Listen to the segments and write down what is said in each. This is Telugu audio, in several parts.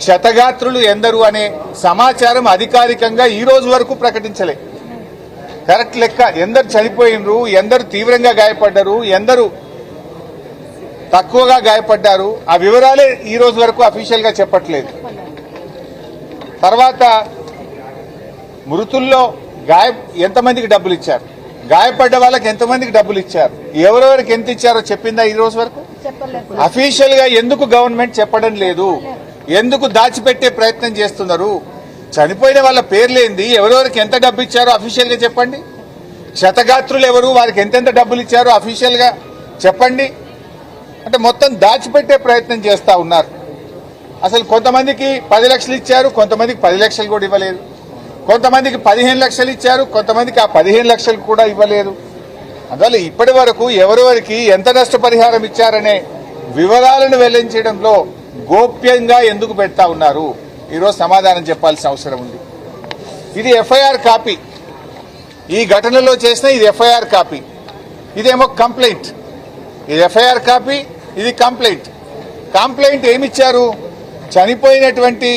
క్షతగాత్రులు ఎందరు అనే సమాచారం అధికారికంగా ఈ రోజు వరకు ప్రకటించలే. కరెక్ట్ లెక్క ఎందరు చనిపోయినరు, ఎందరు తీవ్రంగా గాయపడ్డారు, ఎందరు తక్కువగా గాయపడ్డారు ఆ వివరాలే ఈ రోజు వరకు అఫీషియల్ గా చెప్పట్లేదు. తర్వాత మృతుల్లో ఎంతమందికి డబ్బులు ఇచ్చారు, గాయపడ్డ వాళ్ళకి ఎంతమందికి డబ్బులు ఇచ్చారు, ఎవరెవరికి ఎంత ఇచ్చారో చెప్పిందా ఈ రోజు వరకు? అఫీషియల్ గా ఎందుకు గవర్నమెంట్ చెప్పడం లేదు? ఎందుకు దాచిపెట్టే ప్రయత్నం చేస్తున్నారు? చనిపోయిన వాళ్ళ పేర్లేంది, ఎవరెవరికి ఎంత డబ్బు ఇచ్చారో అఫీషియల్ గా చెప్పండి. క్షతగాత్రులు ఎవరు, వారికి ఎంతెంత డబ్బులు ఇచ్చారో అఫీషియల్ గా చెప్పండి. అంటే మొత్తం దాచిపెట్టే ప్రయత్నం చేస్తా ఉన్నారు. అసలు కొంతమందికి 10 లక్షలు ఇచ్చారు, కొంతమందికి 10 లక్షలు కూడా ఇవ్వలేదు, కొంతమందికి 15 లక్షలు ఇచ్చారు, కొంతమందికి ఆ 15 లక్షలు కూడా ఇవ్వలేదు. అందువల్ల ఇప్పటి వరకు ఎవరెవరికి ఎంత నష్టపరిహారం ఇచ్చారనే వివరాలను వెల్లడించడంలో గోప్యంగా ఎందుకు పెడతా ఉన్నారు? ఈరోజు సమాధానం చెప్పాల్సిన అవసరం ఉంది. ఇది ఎఫ్ఐఆర్ కాపీ, ఈ ఘటనలో చేసిన ఇది ఎఫ్ఐఆర్ కాపీ, ఇదేమో కంప్లైంట్. ఇది ఎఫ్ఐఆర్ కాపీ, ఇది కంప్లైంట్. కంప్లైంట్ ఏమిచ్చారు? చనిపోయినటువంటి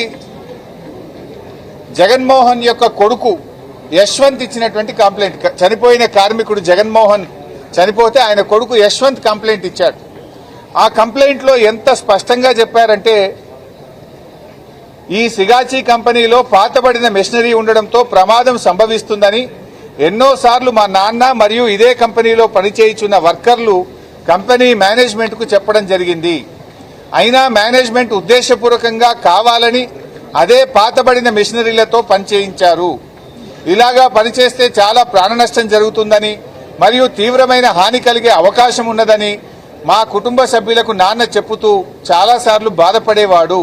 జగన్మోహన్ యొక్క కొడుకు యశ్వంత్ ఇచ్చినటువంటి కంప్లైంట్. చనిపోయిన కార్మికుడు జగన్మోహన్ చనిపోతే ఆయన కొడుకు యశ్వంత్ కంప్లైంట్ ఇచ్చాడు. ఆ కంప్లైంట్ లో ఎంత స్పష్టంగా చెప్పారంటే, ఈ సిగాచి కంపెనీలో పాతబడిన మెషినరీ ఉండడంతో ప్రమాదం సంభవిస్తుందని ఎన్నోసార్లు మా నాన్న మరియు ఇదే కంపెనీలో పనిచేయుచున్న వర్కర్లు కంపెనీ మేనేజ్మెంట్ కు చెప్పడం జరిగింది. అయినా మేనేజ్మెంట్ ఉద్దేశపూర్వకంగా కావాలని అదే పాతబడిన మెషినరీలతో పనిచేయించారు. ఇలాగా పనిచేస్తే చాలా ప్రాణ నష్టం జరుగుతుందని మరియు తీవ్రమైన హాని కలిగే అవకాశం ఉన్నదని మా కుటుంబ సభ్యులకు నాన్న చెప్పుతూ చాలాసార్లు బాధపడేవాడు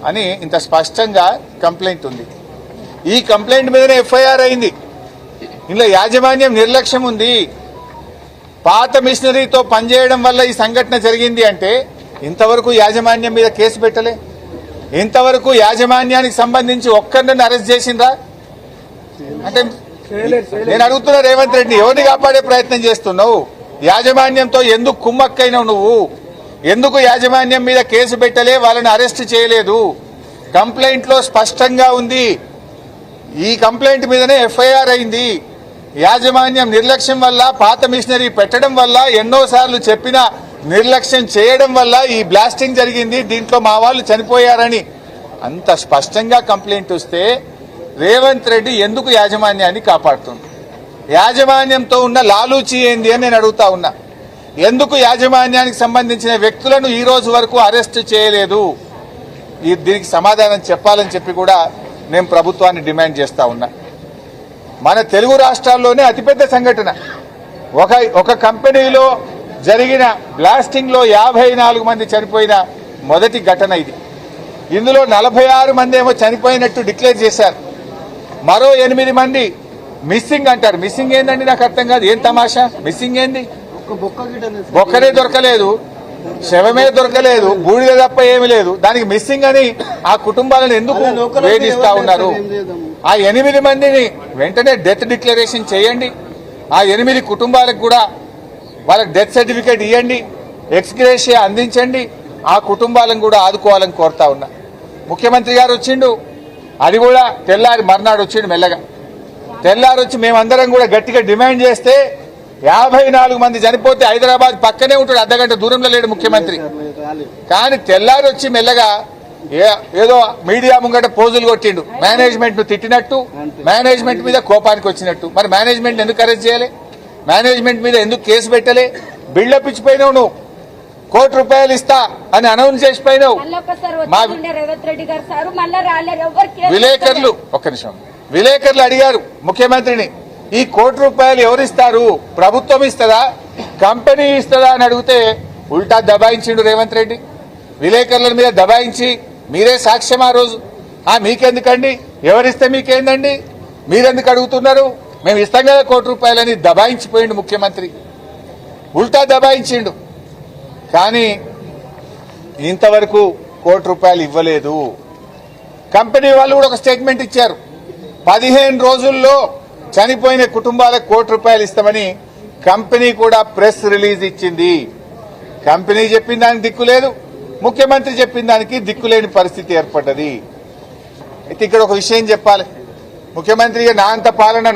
అని ఇంత స్పష్టంగా కంప్లైంట్ ఉంది. ఈ కంప్లైంట్ మీదనే ఎఫ్ఐఆర్ అయింది. ఇందులో యాజమాన్యం నిర్లక్ష్యం ఉంది. పాత మిషనరీతో పనిచేయడం వల్ల ఈ సంఘటన జరిగింది అంటే ఇంతవరకు యాజమాన్యం మీద కేసు పెట్టలే. ఇంతవరకు యాజమాన్యానికి సంబంధించి ఒక్కరిని అరెస్ట్ చేసిందా అంటే నేను అడుగుతున్నా, రేవంత్ రెడ్డి ఎవరిని కాపాడే ప్రయత్నం చేస్తున్నావు? యాజమాన్యంతో ఎందుకు కుమ్మక్కైనావు నువ్వు? ఎందుకు యాజమాన్యం మీద కేసు పెట్టలే, వాళ్ళని అరెస్ట్ చేయలేదు? కంప్లైంట్ లో స్పష్టంగా ఉంది. ఈ కంప్లైంట్ మీదనే ఎఫ్ఐఆర్ అయింది. యాజమాన్యం నిర్లక్ష్యం వల్ల, పాత మిషనరీ పెట్టడం వల్ల, ఎన్నోసార్లు చెప్పిన నిర్లక్ష్యం చేయడం వల్ల ఈ బ్లాస్టింగ్ జరిగింది, దీంట్లో మా వాళ్ళు చనిపోయారని అంత స్పష్టంగా కంప్లైంట్ వస్తే రేవంత్ రెడ్డి ఎందుకు యాజమాన్యాన్ని కాపాడుతుంది? యాజమాన్యంతో ఉన్న లాలూచి ఏంది అని నేను అడుగుతా ఉన్నా. ఎందుకు యాజమాన్యానికి సంబంధించిన వ్యక్తులను ఈ రోజు వరకు అరెస్ట్ చేయలేదు? దీనికి సమాధానం చెప్పాలని చెప్పి కూడా నేను ప్రభుత్వాన్ని డిమాండ్ చేస్తా ఉన్నా. మన తెలుగు రాష్ట్రాల్లోనే అతిపెద్ద సంఘటన, ఒక కంపెనీలో జరిగిన బ్లాస్టింగ్ లో 54 మంది చనిపోయిన మొదటి ఘటన ఇది. ఇందులో 46 మంది ఏమో చనిపోయినట్టు డిక్లేర్ చేశారు. మరో 8 మంది మిస్సింగ్ అంటారు. మిస్సింగ్ ఏందండి నాకు అర్థం కాదు. ఏం తమాషా? మిస్సింగ్ ఏంది? బొక్కనే దొరకలేదు, శవమే దొరకలేదు, బూడిద తప్ప ఏమి లేదు. దానికి మిస్సింగ్ అని ఆ కుటుంబాలను ఎందుకు వేధిస్తా ఉన్నారు? ఆ 8 మందిని వెంటనే డెత్ డిక్లరేషన్ చేయండి. ఆ 8 కుటుంబాలకు కూడా వాళ్ళకి డెత్ సర్టిఫికేట్ ఇవ్వండి, ఎక్స్గ్రేషియా అందించండి. ఆ కుటుంబాలను కూడా ఆదుకోవాలని కోరుతా ఉన్నా. ముఖ్యమంత్రి గారు వచ్చిండు, అది కూడా తెల్లారి మర్నాడు వచ్చిండు. మెల్లగా తెల్లారి వచ్చి మేమందరం కూడా గట్టిగా డిమాండ్ చేస్తే 54 మంది చనిపోతే హైదరాబాద్ పక్కనే ఉంటాడు, అర్ధగంట దూరంలో లేడు ముఖ్యమంత్రి. కానీ తెల్లారి వచ్చి మెల్లగా ఏదో మీడియా ముంగట పోజులు కొట్టిండు, మేనేజ్మెంట్ ను తిట్టినట్టు, మేనేజ్మెంట్ మీద కోపానికి వచ్చినట్టు. మరి మేనేజ్మెంట్ ఎందుకు అరెస్ట్ చేయాలి? మేనేజ్మెంట్ మీద ఎందుకు కేసు పెట్టలే? బిల్డప్ ఇచ్చిపోయినావు నువ్వు, ₹1 కోటి ఇస్తా అని అనౌన్స్ చేసిపోయినావు. మా విలేకరులు ఒక్క నిమిషం, విలేకరులు అడిగారు ముఖ్యమంత్రిని, ఈ ₹1 కోటి ఎవరిస్తారు? ప్రభుత్వం ఇస్తుందా, కంపెనీ ఇస్తుందా అని అడిగితే ఉల్టా దబాయించిండు రేవంత్ రెడ్డి. విలేకరుల మీద దబాయించి మీరే సాక్ష్యం ఆ రోజు. మీకెందుకండి, ఎవరిస్తే మీకేందండి, మీరెందుకు అడుగుతున్నారు, మేము ఇస్తాం కదా ₹1 కోటి అని దబాయించిపోయిండు ముఖ్యమంత్రి. ఉల్టా దబాయించిండు. కానీ ఇంతవరకు ₹1 కోటి ఇవ్వలేదు. కంపెనీ వాళ్ళు కూడా ఒక స్టేట్మెంట్ ఇచ్చారు, 15 రోజుల్లో చనిపోయిన కుటుంబాలకు ₹1 కోటి ఇస్తామని కంపెనీ కూడా ప్రెస్ రిలీజ్ ఇచ్చింది. కంపెనీ చెప్పిన దానికి దిక్కు లేదు, ముఖ్యమంత్రి చెప్పిన దానికి దిక్కులేని పరిస్థితి ఏర్పడ్డది. అయితే ఇక్కడ ఒక విషయం చెప్పాలి. ముఖ్యమంత్రిగా నా అంత పాలన